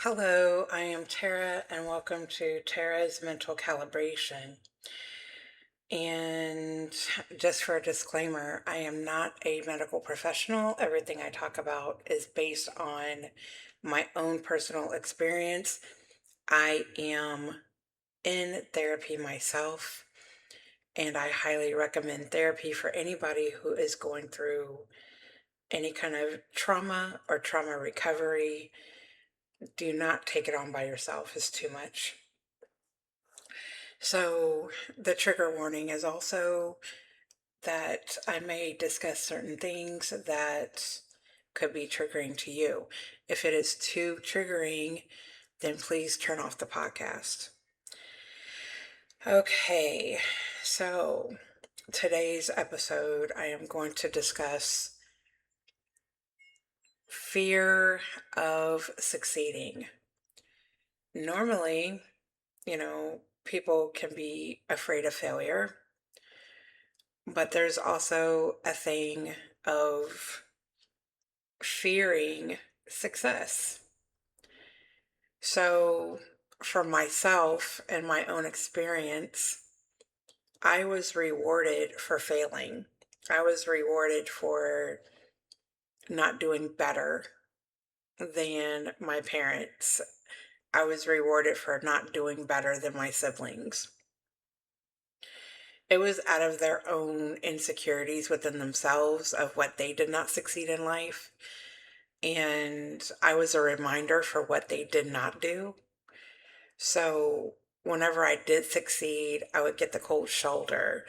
Hello, I am Tara, and welcome to Tara's Mental Calibration. And just for a disclaimer, I am not a medical professional. Everything I talk about is based on my own personal experience. I am in therapy myself, and I highly recommend therapy for anybody who is going through any kind of trauma or trauma recovery. Do not take it on by yourself, it's too much. So, the trigger warning is also that I may discuss certain things that could be triggering to you. If it is too triggering, then please turn off the podcast. Okay, so today's episode, I am going to discuss fear of succeeding. Normally, people can be afraid of failure. But there's also a thing of fearing success. So, for myself and my own experience, I was rewarded for failing. I was rewarded for not doing better than my parents. I was rewarded for not doing better than my siblings. It was out of their own insecurities within themselves of what they did not succeed in life. And I was a reminder for what they did not do. So whenever I did succeed, I would get the cold shoulder,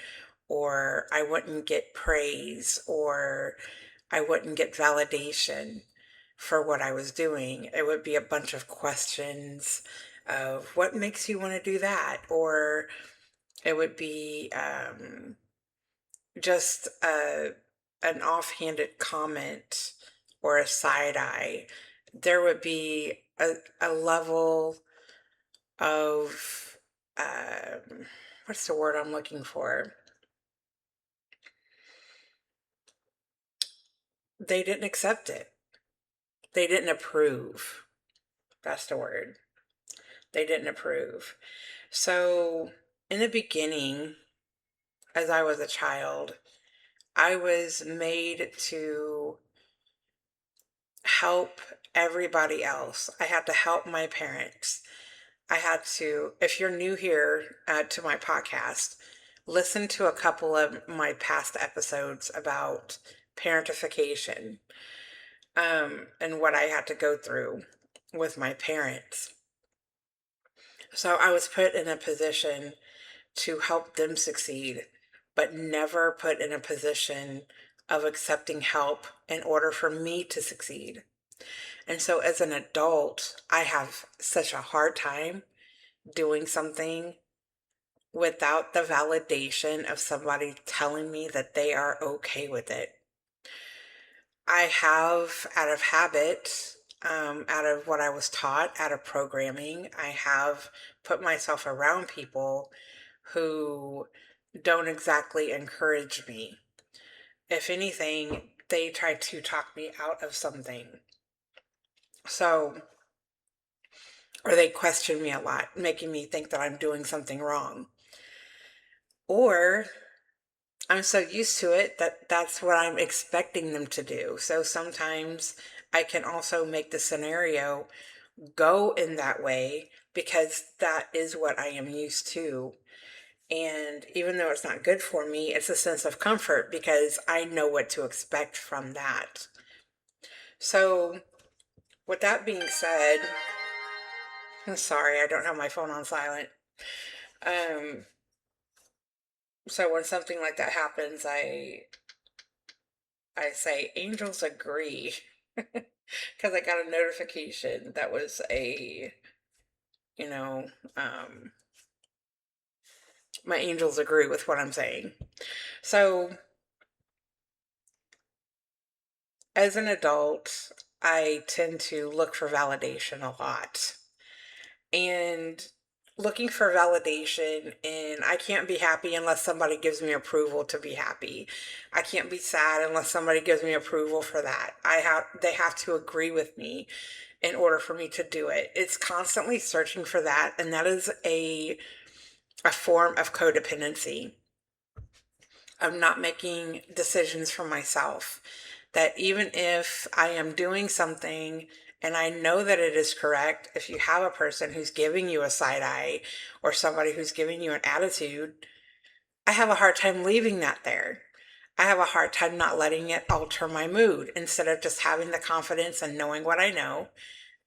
or I wouldn't get praise, or I wouldn't get validation for what I was doing. It would be a bunch of questions of what makes you want to do that, or it would be just an offhanded comment or a side eye. There would be a level of, what's the word I'm looking for? They didn't accept it. They didn't approve. That's the word. They didn't approve. So, in the beginning, as I was a child, I was made to help everybody else. I had to help my parents. I had to, if you're new here to my podcast, listen to a couple of my past episodes about parentification and what I had to go through with my parents. So I was put in a position to help them succeed, but never put in a position of accepting help in order for me to succeed. And so as an adult, I have such a hard time doing something without the validation of somebody telling me that they are okay with it. I have, out of habit, out of what I was taught, out of programming, I have put myself around people who don't exactly encourage me. If anything, they try to talk me out of something. So, or they question me a lot, making me think that I'm doing something wrong. Or I'm so used to it that that's what I'm expecting them to do. So sometimes I can also make the scenario go in that way because that is what I am used to. And even though it's not good for me, it's a sense of comfort because I know what to expect from that. So, with that being said, I'm sorry, I don't have my phone on silent. Um, so when something like that happens, I say angels agree because I got a notification that was you know, um, my angels agree with what I'm saying. So as an adult, I tend to look for validation a lot. And looking for validation, and I can't be happy unless somebody gives me approval to be happy. I can't be sad unless somebody gives me approval for that. They have to agree with me in order for me to do it. It's constantly searching for that, and that is a form of codependency, of not making decisions for myself. That even if I am doing something and I know that it is correct, if you have a person who's giving you a side eye or somebody who's giving you an attitude, I have a hard time leaving that there. I have a hard time not letting it alter my mood instead of just having the confidence and knowing what I know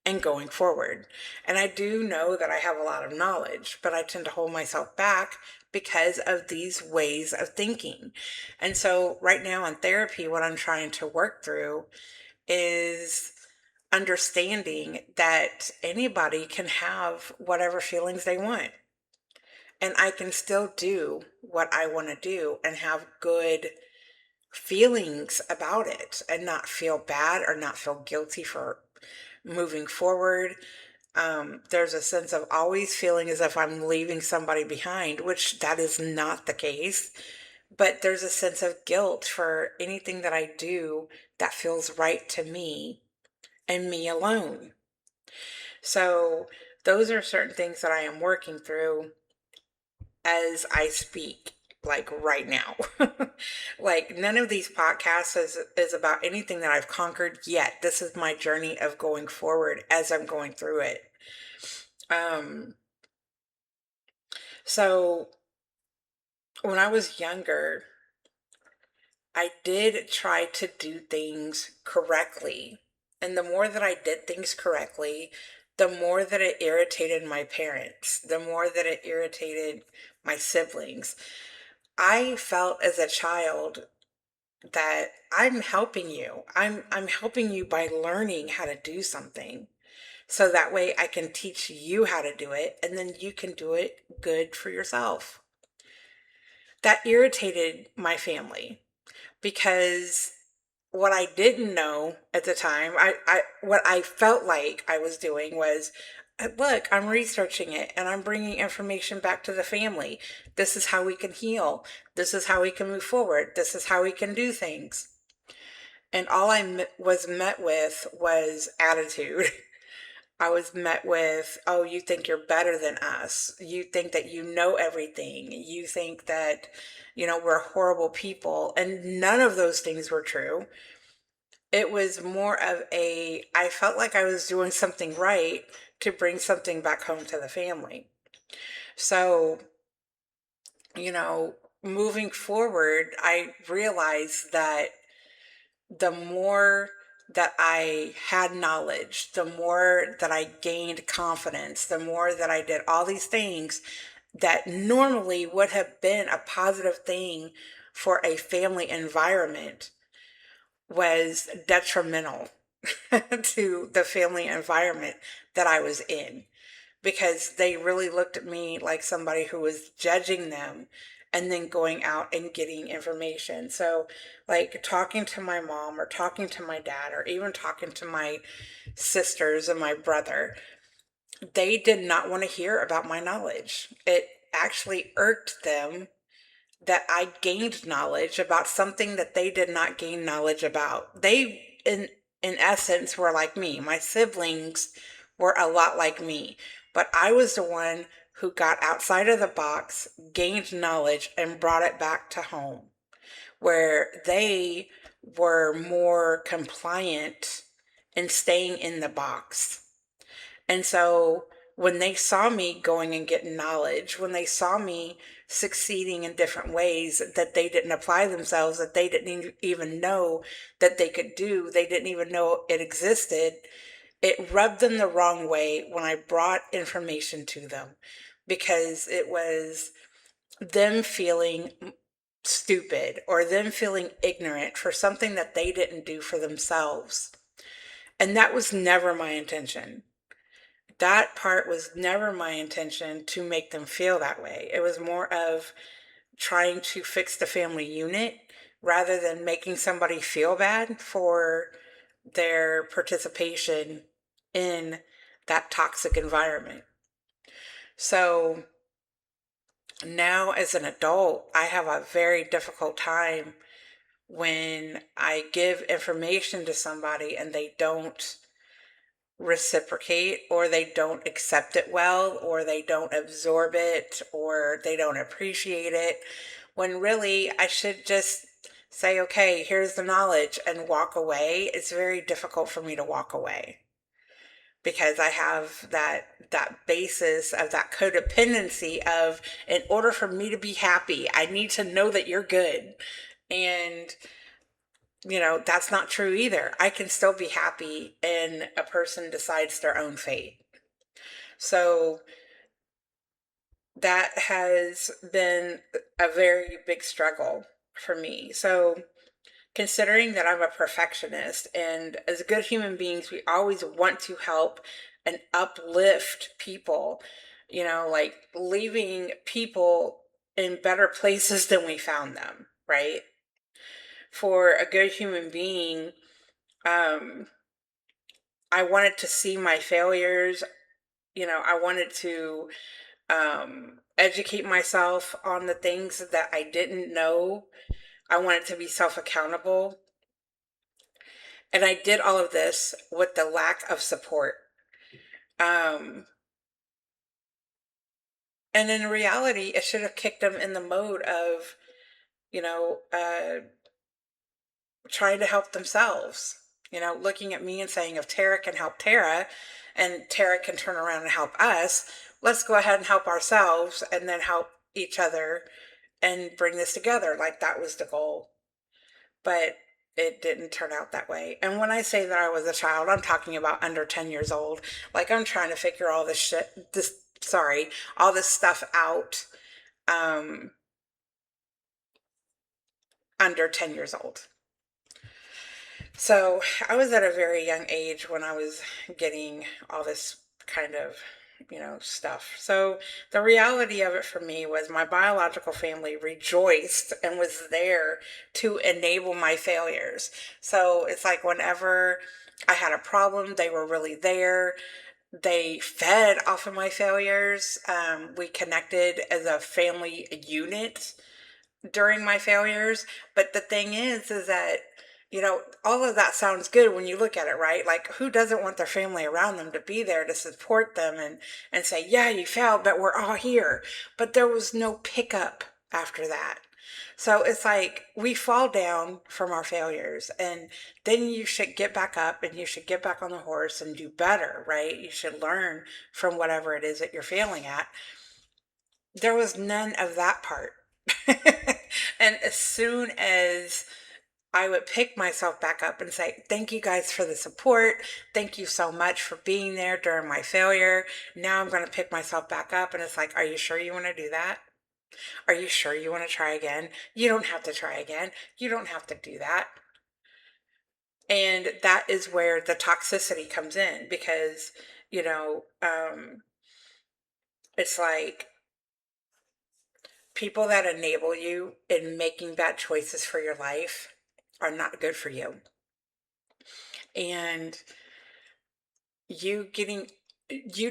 and going forward. And I do know that I have a lot of knowledge, but I tend to hold myself back because of these ways of thinking. And so, right now in therapy, what I'm trying to work through is understanding that anybody can have whatever feelings they want. And I can still do what I want to do and have good feelings about it and not feel bad or not feel guilty for moving forward. There's a sense of always feeling as if I'm leaving somebody behind, which that is not the case. But there's a sense of guilt for anything that I do that feels right to me and me alone. So those are certain things that I am working through as I speak, like right now. Like none of these podcasts is about anything that I've conquered yet. This is my journey of going forward as I'm going through it. Um, so when I was younger, I did try to do things correctly. And the more that I did things correctly, the more that it irritated my parents, the more that it irritated my siblings. I felt as a child that I'm helping you. I'm helping you by learning how to do something. So that way I can teach you how to do it and then you can do it good for yourself. That irritated my family because what I didn't know at the time, what I felt like I was doing was, look, I'm researching it and I'm bringing information back to the family. This is how we can heal. This is how we can move forward. This is how we can do things. And all was met with was attitude. I was met with, oh, you think you're better than us. You think that you know everything. You think that, we're horrible people. And none of those things were true. It was more of I felt like I was doing something right to bring something back home to the family. So, you know, moving forward, I realized that the more that I had knowledge, the more that I gained confidence, the more that I did all these things that normally would have been a positive thing for a family environment was detrimental to the family environment that I was in because they really looked at me like somebody who was judging them and then going out and getting information. So, like talking to my mom or talking to my dad or even talking to my sisters and my brother, they did not want to hear about my knowledge. It actually irked them that I gained knowledge about something that they did not gain knowledge about. They, in essence, were like me. My siblings were a lot like me, but I was the one who got outside of the box, gained knowledge, and brought it back to home, where they were more compliant in staying in the box. And so when they saw me going and getting knowledge, when they saw me succeeding in different ways that they didn't apply themselves, that they didn't even know that they could do, they didn't even know it existed, it rubbed them the wrong way when I brought information to them because it was them feeling stupid or them feeling ignorant for something that they didn't do for themselves. And that was never my intention. That part was never my intention to make them feel that way. It was more of trying to fix the family unit rather than making somebody feel bad for their participation in that toxic environment. So now as an adult, I have a very difficult time when I give information to somebody and they don't reciprocate, or they don't accept it well, or they don't absorb it, or they don't appreciate it, when really I should just say, okay, here's the knowledge, and walk away. It's very difficult for me to walk away because I have that basis of that codependency of, in order for me to be happy, I need to know that you're good. And that's not true either. I can still be happy and a person decides their own fate. So that has been a very big struggle for me. So considering that I'm a perfectionist, and as good human beings, we always want to help and uplift people, like leaving people in better places than we found them, right? For a good human being, um, I wanted to see my failures. I wanted to educate myself on the things that I didn't know. I wanted to be self accountable. And I did all of this with the lack of support. Um, and in reality, it should have kicked them in the mode of, you know, uh, trying to help themselves. Looking at me and saying, if Tara can help Tara and Tara can turn around and help us, let's go ahead and help ourselves and then help each other and bring this together. Like that was the goal. But it didn't turn out that way. And when I say that I was a child, I'm talking about under 10 years old. Like I'm trying to figure all all this stuff out um, under 10 years old. So I was at a very young age when I was getting all this kind of, stuff. So the reality of it for me was my biological family rejoiced and was there to enable my failures. So it's like whenever I had a problem, they were really there. They fed off of my failures. We connected as a family unit during my failures. But the thing is that, all of that sounds good when you look at it, right? Like who doesn't want their family around them to be there to support them and say, yeah, you failed, but we're all here. But there was no pickup after that. So it's like we fall down from our failures, and then you should get back up and you should get back on the horse and do better, right? You should learn from whatever it is that you're failing at. There was none of that part. And as soon as I would pick myself back up and say, thank you guys for the support. Thank you so much for being there during my failure. Now I'm going to pick myself back up. And it's like, are you sure you want to do that? Are you sure you want to try again? You don't have to try again. You don't have to do that. And that is where the toxicity comes in because, it's like people that enable you in making bad choices for your life are not good for you. And you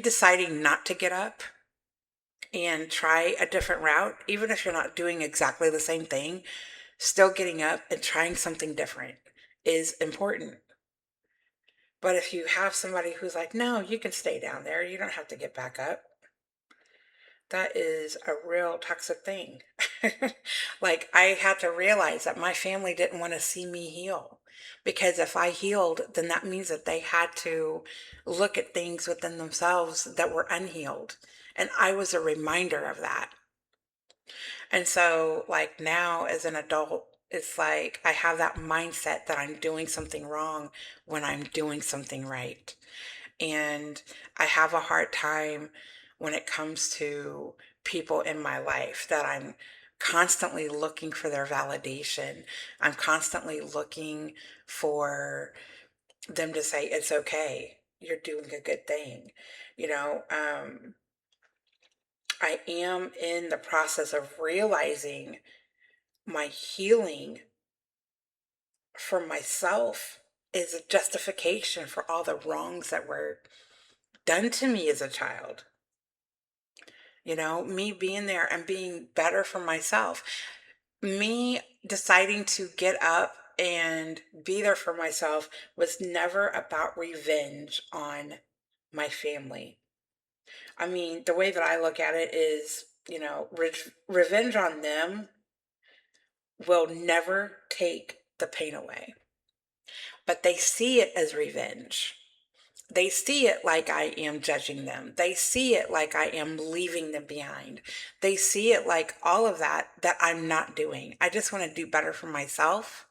deciding not to get up and try a different route, even if you're not doing exactly the same thing, still getting up and trying something different is important. But if you have somebody who's like, no, you can stay down there, you don't have to get back up, that is a real toxic thing. Like, I had to realize that my family didn't want to see me heal. Because if I healed, then that means that they had to look at things within themselves that were unhealed. And I was a reminder of that. And so, like, now as an adult, it's like I have that mindset that I'm doing something wrong when I'm doing something right. And I have a hard time when it comes to people in my life that I'm constantly looking for their validation. I'm constantly looking for them to say, it's okay. You're doing a good thing. You know, I am in the process of realizing my healing for myself is a justification for all the wrongs that were done to me as a child. me being there and being better for myself. Me deciding to get up and be there for myself was never about revenge on my family. I mean, the way that I look at it is, revenge on them will never take the pain away, but they see it as revenge. They see it like I am judging them. They see it like I am leaving them behind. They see it like all of that I'm not doing. I just want to do better for myself,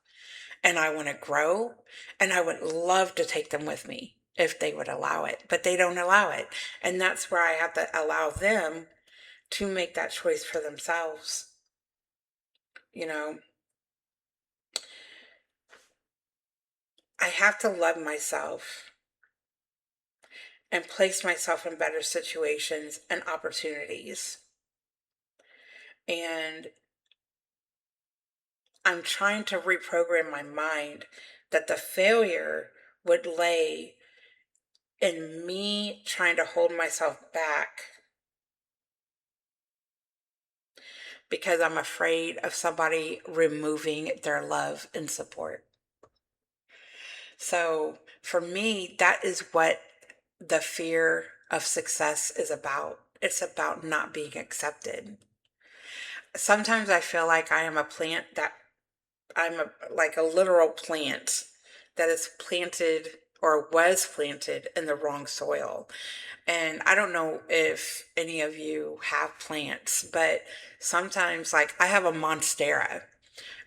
and I want to grow, and I would love to take them with me if they would allow it, but they don't allow it. And that's where I have to allow them to make that choice for themselves. You know, I have to love myself and place myself in better situations and opportunities. And I'm trying to reprogram my mind that the failure would lay in me trying to hold myself back because I'm afraid of somebody removing their love and support. So for me, that is what the fear of success is about. It's about not being accepted. Sometimes I feel like I am a plant that like a literal plant that is planted or was planted in the wrong soil. And I don't know if any of you have plants, but sometimes, like, I have a monstera.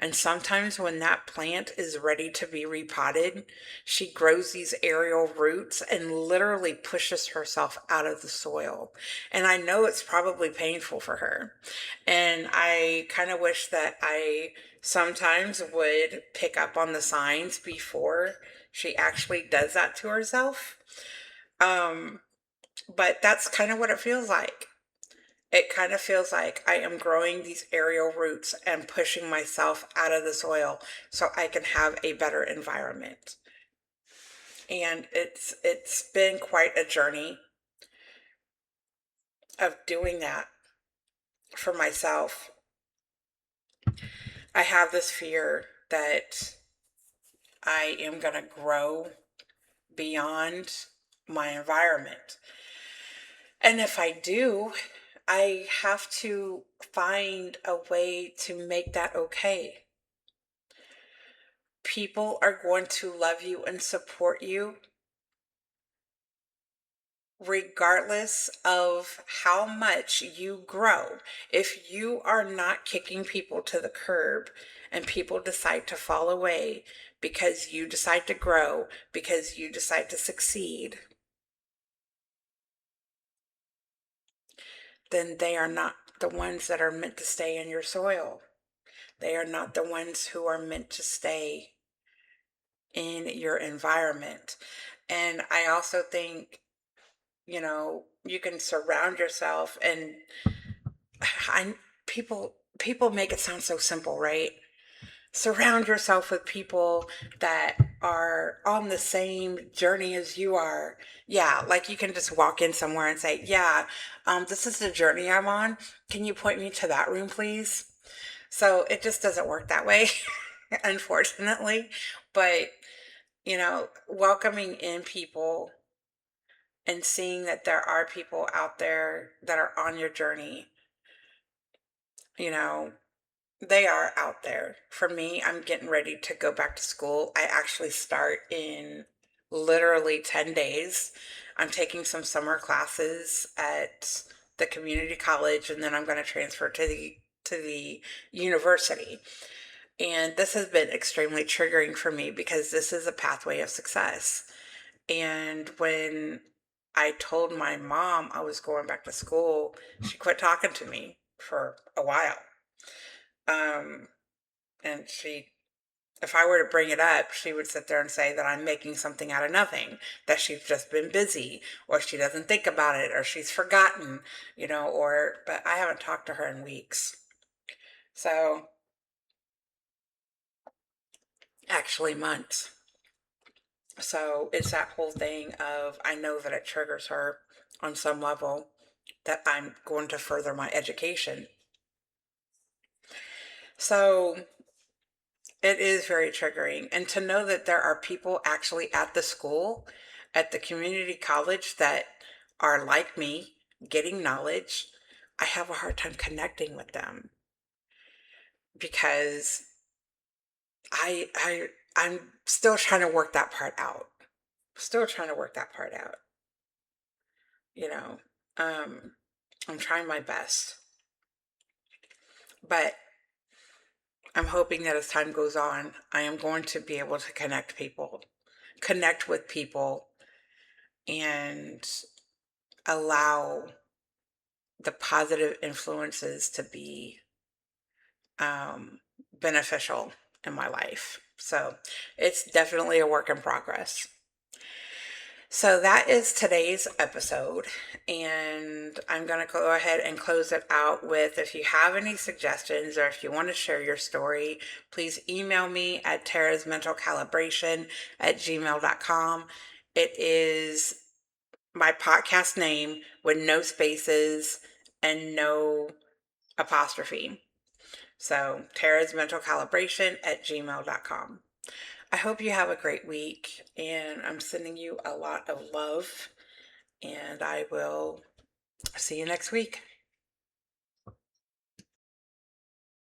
And sometimes when that plant is ready to be repotted, she grows these aerial roots and literally pushes herself out of the soil. And I know it's probably painful for her. And I kind of wish that I sometimes would pick up on the signs before she actually does that to herself. Um, but that's kind of what it feels like. It kind of feels like I am growing these aerial roots and pushing myself out of the soil so I can have a better environment. And it's been quite a journey of doing that for myself. I have this fear that I am going to grow beyond my environment. And if I do, I have to find a way to make that okay. People are going to love you and support you regardless of how much you grow. If you are not kicking people to the curb and people decide to fall away because you decide to grow, because you decide to succeed, then they are not the ones that are meant to stay in your soil. They are not the ones who are meant to stay in your environment. And I also think, you can surround yourself and I people make it sound so simple, right? Surround yourself with people that are on the same journey as you are. Yeah, like you can just walk in somewhere and say, "Yeah, this is the journey I'm on. Can you point me to that room, please?" So it just doesn't work that way, unfortunately. But welcoming in people and seeing that there are people out there that are on your journey, you know, they are out there. For me, I'm getting ready to go back to school. I actually start in literally 10 days. I'm taking some summer classes at the community college, and then I'm going to transfer to the university. And this has been extremely triggering for me because this is a pathway of success. And when I told my mom I was going back to school, she quit talking to me for a while. Um, and if I were to bring it up, she would sit there and say that I'm making something out of nothing, that she's just been busy, or she doesn't think about it, or she's forgotten, but I haven't talked to her in weeks. So, actually, months. So it's that whole thing of I know that it triggers her on some level. that I'm going to further my education. So it is very triggering. And to know that there are people actually at the school, at the community college that are like me, getting knowledge, I have a hard time connecting with them because I'm still trying to work that part out. Still trying to work that part out. You know, um, I'm trying my best, but I'm hoping that as time goes on, I am going to be able to connect with people, and allow the positive influences to be um, beneficial in my life. So it's definitely a work in progress. So that is today's episode. And I'm going to go ahead and close it out with, if you have any suggestions or if you want to share your story, please email me at terrasmentalcalibration@gmail.com. It is my podcast name with no spaces and no apostrophe. So terrasmentalcalibration@gmail.com. I hope you have a great week, and I'm sending you a lot of love, and I will see you next week.